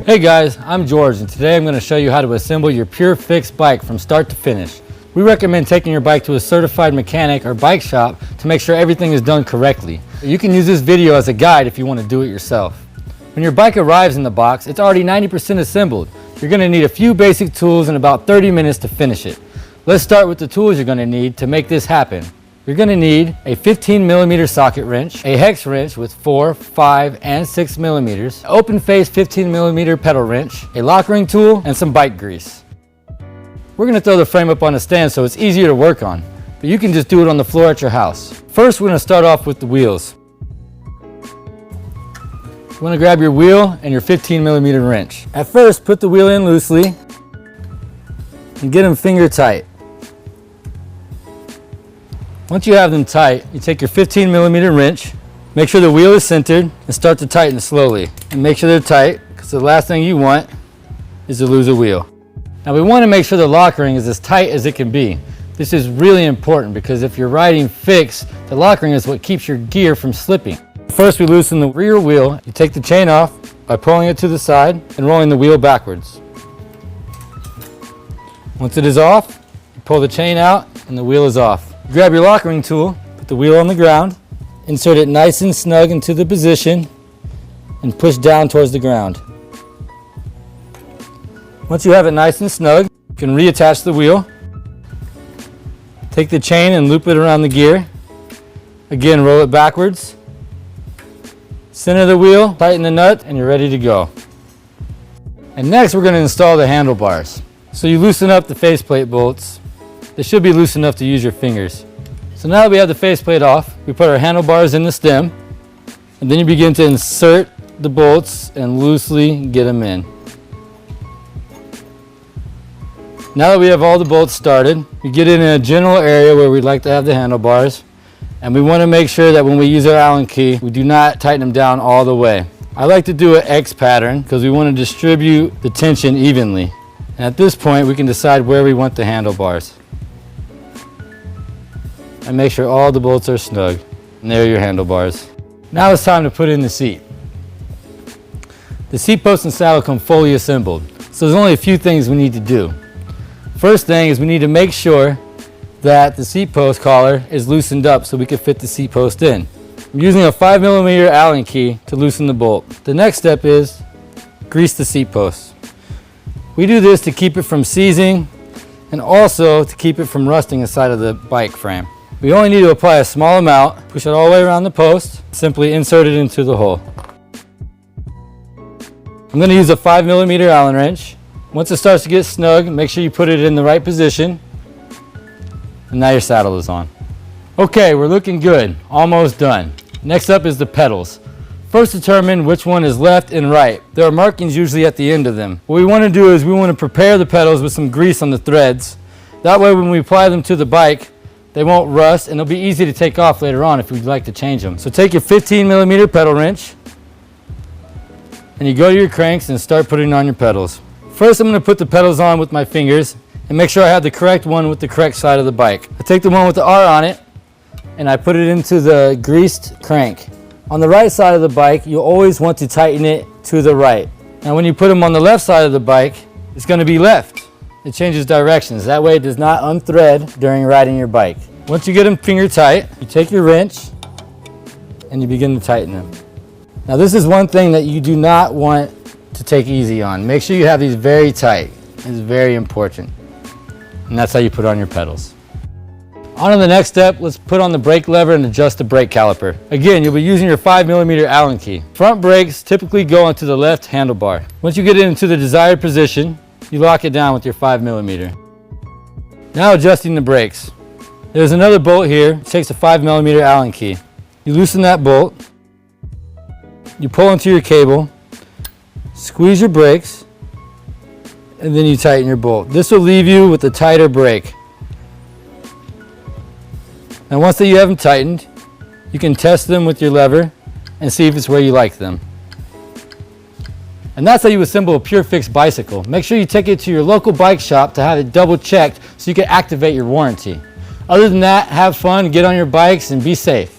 Hey guys, I'm George, and today I'm going to show you how to assemble your Pure Fix bike from start to finish. We recommend taking your bike to a certified mechanic or bike shop to make sure everything is done correctly. You can use this video as a guide if you want to do it yourself. When your bike arrives in the box, it's already 90% assembled. You're going to need a few basic tools and about 30 minutes to finish it. Let's start with the tools you're going to need to make this happen. You're going to need a 15mm socket wrench, a hex wrench with 4, 5, and 6 millimeters, an open face 15mm pedal wrench, a lock ring tool, and some bike grease. We're going to throw the frame up on a stand so it's easier to work on, but you can just do it on the floor at your house. First, we're going to start off with the wheels. You want to grab your wheel and your 15mm wrench. At first, put the wheel in loosely and get them finger tight. Once you have them tight, you take your 15mm wrench, make sure the wheel is centered, and start to tighten slowly. And make sure they're tight, because the last thing you want is to lose a wheel. Now we want to make sure the lock ring is as tight as it can be. This is really important because if you're riding fixed, the lock ring is what keeps your gear from slipping. First, we loosen the rear wheel. You take the chain off by pulling it to the side and rolling the wheel backwards. Once it is off, you pull the chain out and the wheel is off. Grab your lock ring tool, put the wheel on the ground, insert it nice and snug into the position, and push down towards the ground. Once you have it nice and snug, you can reattach the wheel. Take the chain and loop it around the gear. Again, roll it backwards. Center the wheel, tighten the nut, and you're ready to go. And next we're going to install the handlebars. So you loosen up the faceplate bolts. They should be loose enough to use your fingers. So now that we have the faceplate off, we put our handlebars in the stem, and then you begin to insert the bolts and loosely get them in. Now that we have all the bolts started, we get in a general area where we'd like to have the handlebars, and we want to make sure that when we use our Allen key, we do not tighten them down all the way. I like to do an X pattern because we want to distribute the tension evenly. And at this point, we can decide where we want the handlebars. And make sure all the bolts are snug. And there are your handlebars. Now it's time to put in the seat. The seat post and saddle come fully assembled, so there's only a few things we need to do. First thing is we need to make sure that the seat post collar is loosened up so we can fit the seat post in. I'm using a 5mm Allen key to loosen the bolt. The next step is grease the seat post. We do this to keep it from seizing and also to keep it from rusting inside of the bike frame. We only need to apply a small amount, push it all the way around the post, simply insert it into the hole. I'm going to use a 5mm Allen wrench. Once it starts to get snug, make sure you put it in the right position. And now your saddle is on. Okay, we're looking good, almost done. Next up is the pedals. First, determine which one is left and right. There are markings usually at the end of them. What we want to do is we want to prepare the pedals with some grease on the threads. That way when we apply them to the bike, they won't rust and they'll be easy to take off later on if we'd like to change them. So take your 15mm pedal wrench and you go to your cranks and start putting on your pedals. First, I'm going to put the pedals on with my fingers and make sure I have the correct one with the correct side of the bike. I take the one with the R on it and I put it into the greased crank. On the right side of the bike, you always want to tighten it to the right. Now when you put them on the left side of the bike, it's going to be left. It changes directions. That way it does not unthread during riding your bike. Once you get them finger tight, you take your wrench and you begin to tighten them. Now this is one thing that you do not want to take easy on. Make sure you have these very tight. It's very important. And that's how you put on your pedals. On to the next step, let's put on the brake lever and adjust the brake caliper. Again, you'll be using your 5mm Allen key. Front brakes typically go onto the left handlebar. Once you get it into the desired position, you lock it down with your 5mm. Now adjusting the brakes. There's another bolt here. It takes a 5mm Allen key. You loosen that bolt. You pull into your cable. Squeeze your brakes. And then you tighten your bolt. This will leave you with a tighter brake. Now once that you have them tightened, you can test them with your lever and see if it's where you like them. And that's how you assemble a Pure Fix bicycle. Make sure you take it to your local bike shop to have it double checked so you can activate your warranty. Other than that, have fun, get on your bikes, and be safe.